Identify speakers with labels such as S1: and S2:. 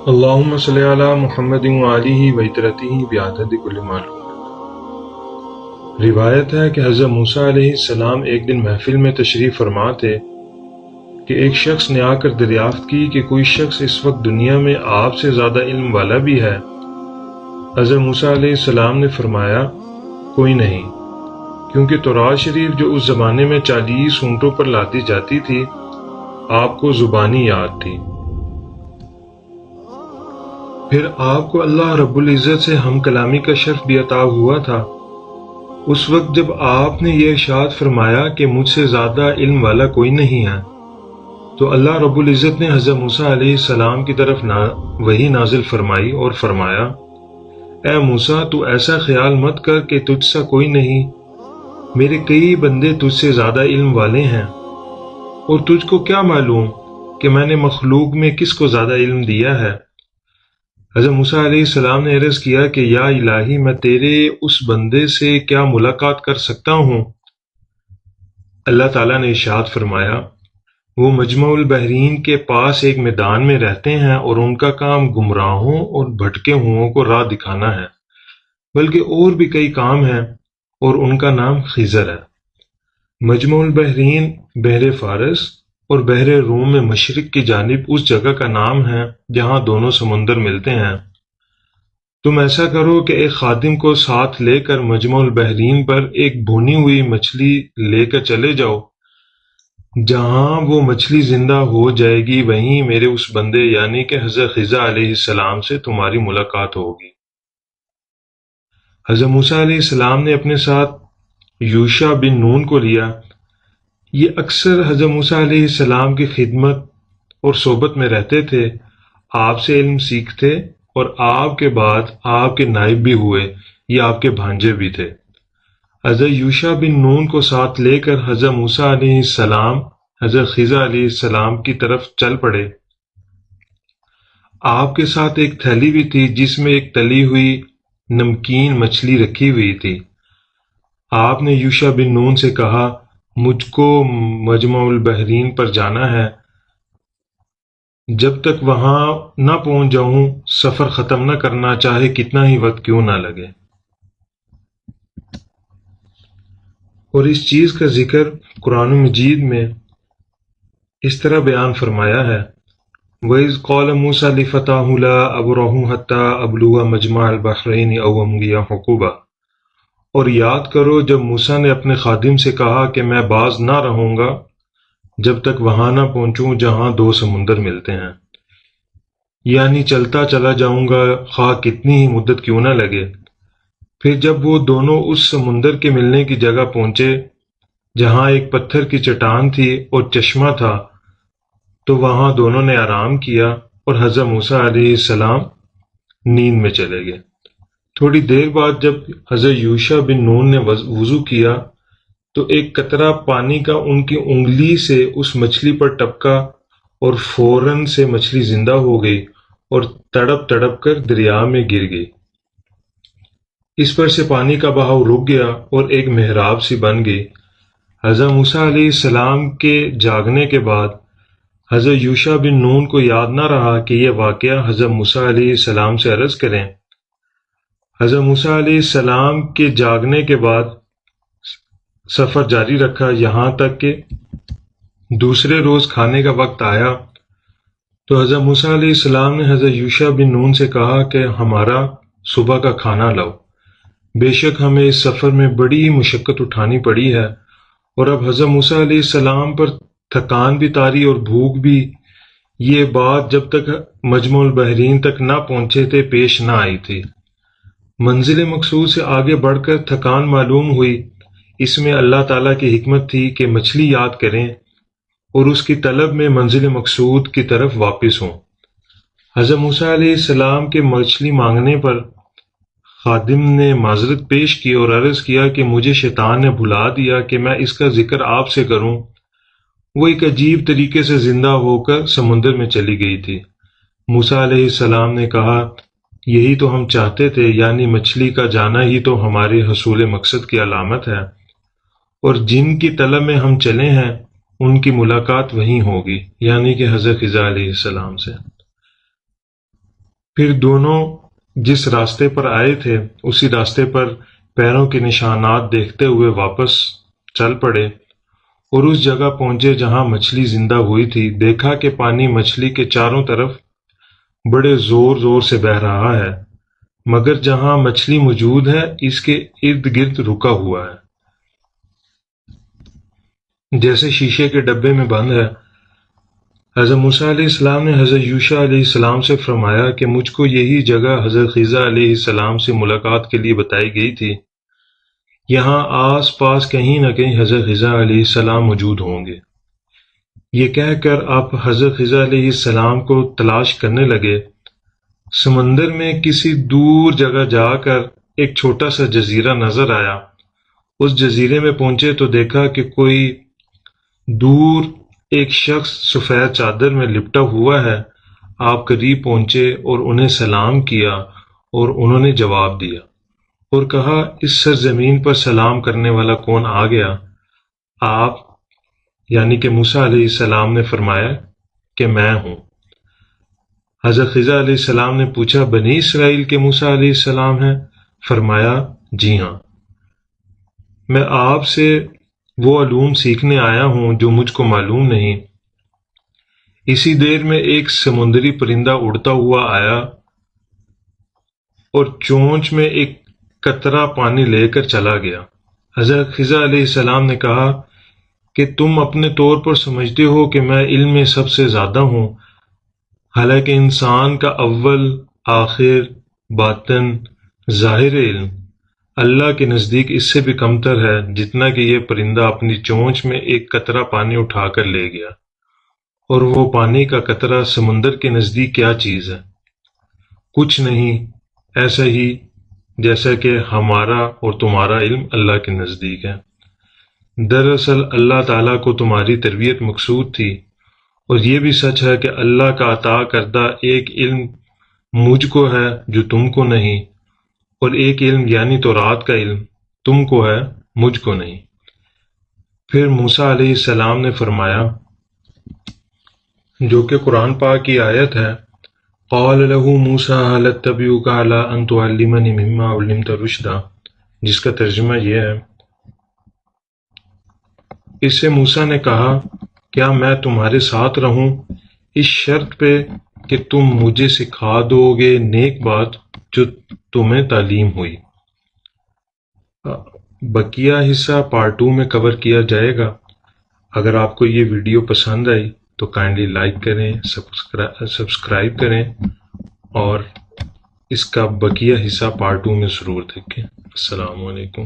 S1: اللہم صلی علی محمد وآلہ وطرتہ بعدد کل معلوم۔ روایت ہے کہ حضرت موسیٰ علیہ السلام ایک دن محفل میں تشریف فرما تھے کہ ایک شخص نے آ کر دریافت کی کہ کوئی شخص اس وقت دنیا میں آپ سے زیادہ علم والا بھی ہے۔ حضرت موسیٰ علیہ السلام نے فرمایا کوئی نہیں، کیونکہ تورات شریف جو اس زمانے میں 40 اونٹوں پر لادی جاتی تھی آپ کو زبانی یاد تھی۔ پھر آپ کو اللہ رب العزت سے ہم کلامی کا شرف بھی عطا ہوا تھا۔ اس وقت جب آپ نے یہ ارشاد فرمایا کہ مجھ سے زیادہ علم والا کوئی نہیں ہے، تو اللہ رب العزت نے حضرت موسیٰ علیہ السلام کی طرف وحی نازل فرمائی اور فرمایا، اے موسیٰ تو ایسا خیال مت کر کہ تجھ سا کوئی نہیں، میرے کئی بندے تجھ سے زیادہ علم والے ہیں، اور تجھ کو کیا معلوم کہ میں نے مخلوق میں کس کو زیادہ علم دیا ہے۔ حضرت موسیٰ علیہ السلام نے عرض کیا کہ یا الہی، میں تیرے اس بندے سے کیا ملاقات کر سکتا ہوں؟ اللہ تعالیٰ نے ارشاد فرمایا، وہ مجمع البحرین کے پاس ایک میدان میں رہتے ہیں اور ان کا کام گمراہوں اور بھٹکے ہوئوں کو راہ دکھانا ہے، بلکہ اور بھی کئی کام ہیں، اور ان کا نام خضر ہے۔ مجمع البحرین بحر فارس اور بحر روم میں مشرق کی جانب اس جگہ کا نام ہے جہاں دونوں سمندر ملتے ہیں۔ تم ایسا کرو کہ ایک خادم کو ساتھ لے کر مجمع البحرین پر ایک بھونی ہوئی مچھلی لے کر چلے جاؤ، جہاں وہ مچھلی زندہ ہو جائے گی وہیں میرے اس بندے یعنی کہ حضرت خضر علیہ السلام سے تمہاری ملاقات ہوگی۔ حضرت موسیٰ علیہ السلام نے اپنے ساتھ یوشع بن نون کو لیا۔ یہ اکثر حضرت موسیٰ علیہ السلام کی خدمت اور صحبت میں رہتے تھے، آپ سے علم سیکھتے اور آپ کے بعد آپ کے نائب بھی ہوئے، یہ آپ کے بھانجے بھی تھے۔ حضرت یوشع بن نون کو ساتھ لے کر حضرت موسیٰ علیہ السلام حضرت خضر علیہ السلام کی طرف چل پڑے۔ آپ کے ساتھ ایک تھیلی بھی تھی جس میں ایک تلی ہوئی نمکین مچھلی رکھی ہوئی تھی۔ آپ نے یوشع بن نون سے کہا، مجھ کو مجمع البحرین پر جانا ہے، جب تک وہاں نہ پہنچ جاؤں سفر ختم نہ کرنا، چاہے کتنا ہی وقت کیوں نہ لگے۔ اور اس چیز کا ذکر قرآن مجید میں اس طرح بیان فرمایا ہے، وَإِذْ قَالَ مُوسَىٰ لِفَتَاهُ لَا أَبْرَحُ حَتَّىٰ أَبْلُغَ مَجْمَعَ الْبَحْرَيْنِ أَوْ أَمْضِيَ حُقُبًا۔ اور یاد کرو جب موسیٰ نے اپنے خادم سے کہا کہ میں باز نہ رہوں گا جب تک وہاں نہ پہنچوں جہاں دو سمندر ملتے ہیں، یعنی چلتا چلا جاؤں گا خواہ کتنی ہی مدت کیوں نہ لگے۔ پھر جب وہ دونوں اس سمندر کے ملنے کی جگہ پہنچے جہاں ایک پتھر کی چٹان تھی اور چشمہ تھا، تو وہاں دونوں نے آرام کیا اور حضرت موسیٰ علیہ السلام نیند میں چلے گئے۔ تھوڑی دیر بعد جب حضرت یوشع بن نون نے وضو کیا تو ایک قطرہ پانی کا ان کی انگلی سے اس مچھلی پر ٹپکا اور فوراً سے مچھلی زندہ ہو گئی اور تڑپ تڑپ کر دریا میں گر گئی۔ اس پر سے پانی کا بہاؤ رک گیا اور ایک محراب سی بن گئی۔ حضرت موسیٰ علیہ السلام کے جاگنے کے بعد حضرت یوشع بن نون کو یاد نہ رہا کہ یہ واقعہ حضرت موسیٰ علیہ السلام سے عرض کریں۔ حضرت موسیٰ علیہ السلام کے جاگنے کے بعد سفر جاری رکھا، یہاں تک کہ دوسرے روز کھانے کا وقت آیا تو حضرت موسیٰ علیہ السلام نے حضرت یوشع بن نون سے کہا کہ ہمارا صبح کا کھانا لاؤ، بے شک ہمیں اس سفر میں بڑی مشقت اٹھانی پڑی ہے، اور اب حضرت موسیٰ علیہ السلام پر تھکان بھی طاری اور بھوک بھی۔ یہ بات جب تک مجمع البحرین تک نہ پہنچے تھے پیش نہ آئی تھی۔ منزل مقصود سے آگے بڑھ کر تھکان معلوم ہوئی، اس میں اللہ تعالیٰ کی حکمت تھی کہ مچھلی یاد کریں اور اس کی طلب میں منزل مقصود کی طرف واپس ہوں۔ حضرت موسیٰ علیہ السلام کے مچھلی مانگنے پر خادم نے معذرت پیش کی اور عرض کیا کہ مجھے شیطان نے بھلا دیا کہ میں اس کا ذکر آپ سے کروں۔ وہ ایک عجیب طریقے سے زندہ ہو کر سمندر میں چلی گئی تھی۔ موسیٰ علیہ السلام نے کہا، یہی تو ہم چاہتے تھے، یعنی مچھلی کا جانا ہی تو ہمارے حصول مقصد کی علامت ہے، اور جن کی طلب میں ہم چلے ہیں ان کی ملاقات وہیں ہوگی، یعنی کہ حضرت خضر علیہ السلام سے۔ پھر دونوں جس راستے پر آئے تھے اسی راستے پر پیروں کے نشانات دیکھتے ہوئے واپس چل پڑے اور اس جگہ پہنچے جہاں مچھلی زندہ ہوئی تھی۔ دیکھا کہ پانی مچھلی کے چاروں طرف بڑے زور زور سے بہہ رہا ہے، مگر جہاں مچھلی موجود ہے اس کے ارد گرد رکا ہوا ہے، جیسے شیشے کے ڈبے میں بند ہے۔ حضرت موسیٰ علیہ السلام نے حضرت یوشع علیہ السلام سے فرمایا کہ مجھ کو یہی جگہ حضرت خضر علیہ السلام سے ملاقات کے لیے بتائی گئی تھی، یہاں آس پاس کہیں نہ کہیں حضرت خضر علیہ السلام موجود ہوں گے۔ یہ کہہ کر آپ حضرت خضر علیہ السلام کو تلاش کرنے لگے۔ سمندر میں کسی دور جگہ جا کر ایک چھوٹا سا جزیرہ نظر آیا۔ اس جزیرے میں پہنچے تو دیکھا کہ کوئی دور ایک شخص سفید چادر میں لپٹا ہوا ہے۔ آپ قریب پہنچے اور انہیں سلام کیا اور انہوں نے جواب دیا اور کہا، اس سرزمین پر سلام کرنے والا کون آ گیا؟ آپ یعنی کہ موسیٰ علیہ السلام نے فرمایا کہ میں ہوں۔ حضرت خضر علیہ السلام نے پوچھا، بنی اسرائیل کے موسیٰ علیہ السلام ہیں؟ فرمایا، جی ہاں، میں آپ سے وہ علوم سیکھنے آیا ہوں جو مجھ کو معلوم نہیں۔ اسی دیر میں ایک سمندری پرندہ اڑتا ہوا آیا اور چونچ میں ایک قطرہ پانی لے کر چلا گیا۔ حضرت خضر علیہ السلام نے کہا کہ تم اپنے طور پر سمجھتے ہو کہ میں علم میں سب سے زیادہ ہوں، حالانکہ انسان کا اول، آخر، باطن، ظاہر علم اللہ کے نزدیک اس سے بھی کمتر ہے، جتنا کہ یہ پرندہ اپنی چونچ میں ایک قطرہ پانی اٹھا کر لے گیا، اور وہ پانی کا قطرہ سمندر کے نزدیک کیا چیز ہے؟ کچھ نہیں، ایسا ہی جیسا کہ ہمارا اور تمہارا علم اللہ کے نزدیک ہے۔ دراصل اللہ تعالیٰ کو تمہاری تربیت مقصود تھی، اور یہ بھی سچ ہے کہ اللہ کا عطا کردہ ایک علم مجھ کو ہے جو تم کو نہیں، اور ایک علم یعنی تورات کا علم تم کو ہے، مجھ کو نہیں۔ پھر موسیٰ علیہ السلام نے فرمایا، جو کہ قرآن پاک کی آیت ہے، قال له موسیٰ هل اتبعک علی ان تعلمنی مما علمت رشدا، جس کا ترجمہ یہ ہے، اس سے موسیٰ نے کہا، کیا میں تمہارے ساتھ رہوں اس شرط پہ کہ تم مجھے سکھا دو گے نیک بات جو تمہیں تعلیم ہوئی۔ بقیہ حصہ پارٹ 2 میں کور کیا جائے گا۔ اگر آپ کو یہ ویڈیو پسند آئی تو کائنڈلی لائک کریں، سبسکرائب کریں، اور اس کا بقیہ حصہ پارٹ 2 میں ضرور دیکھیں۔ السلام علیکم۔